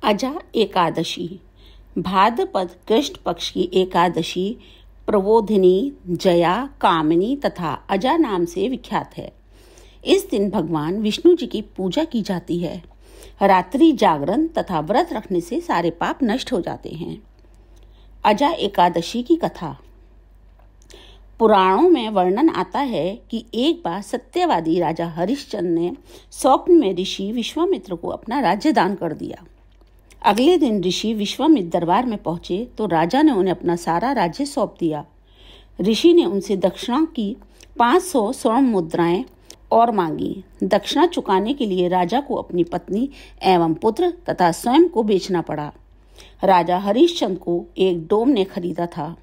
अजा एकादशी भाद्रपद कृष्ण पक्ष की एकादशी प्रबोधिनी, जया, कामिनी तथा अजा नाम से विख्यात है। इस दिन भगवान विष्णु जी की पूजा की जाती है। रात्रि जागरण तथा व्रत रखने से सारे पाप नष्ट हो जाते हैं। अजा एकादशी की कथा। पुराणों में वर्णन आता है कि एक बार सत्यवादी राजा हरिश्चंद्र ने स्वप्न में ऋषि विश्वामित्र को अपना राज्य दान कर दिया। अगले दिन ऋषि विश्वामित्र दरबार में पहुंचे तो राजा ने उन्हें अपना सारा राज्य सौंप दिया। ऋषि ने उनसे दक्षिणा की 500 स्वर्ण मुद्राएं और मांगी। दक्षिणा चुकाने के लिए राजा को अपनी पत्नी एवं पुत्र तथा स्वयं को बेचना पड़ा। राजा हरिश्चंद्र को एक डोम ने खरीदा था।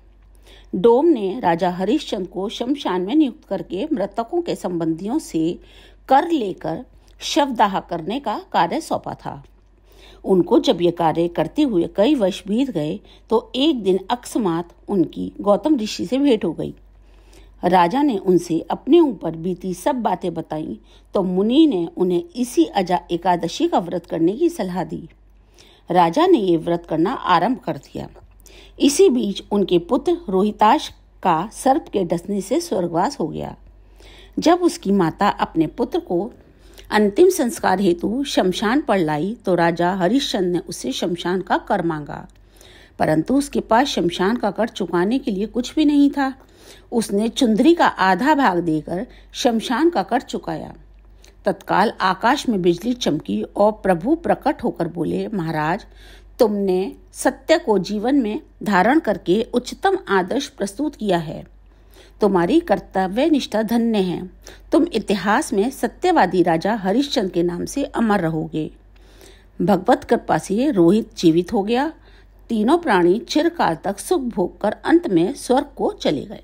डोम ने राजा हरिश्चंद्र को शमशान में नियुक्त करके मृतकों के संबंधियों से कर लेकर शवदाह करने का कार्य सौंपा था। उनको जब ये कार्य करते हुए कई वर्ष बीत गए तो एक दिन अकस्मात उनकी गौतम ऋषि से भेंट हो गई। राजा ने उनसे अपने ऊपर बीती सब बातें बताई तो मुनि ने उन्हें इसी अजा एकादशी का व्रत करने की सलाह दी। राजा ने ये व्रत करना आरंभ कर दिया। इसी बीच उनके पुत्र रोहिताश का सर्प के डसने से स्वर्गवास हो गया। जब उसकी माता अपने पुत्र को अंतिम संस्कार हेतु शमशान पर लाई तो राजा हरिश्चंद्र ने उससे शमशान का कर मांगा, परंतु उसके पास शमशान का कर चुकाने के लिए कुछ भी नहीं था। उसने चुंदरी का आधा भाग देकर शमशान का कर चुकाया। तत्काल आकाश में बिजली चमकी और प्रभु प्रकट होकर बोले, महाराज, तुमने सत्य को जीवन में धारण करके उच्चतम आदर्श प्रस्तुत किया है। तुम्हारी कर्तव्य निष्ठा धन्य है। तुम इतिहास में सत्यवादी राजा हरिश्चंद्र के नाम से अमर रहोगे। भगवत कृपा से रोहित जीवित हो गया। तीनों प्राणी चिरकाल तक सुख भोग कर अंत में स्वर्ग को चले गए।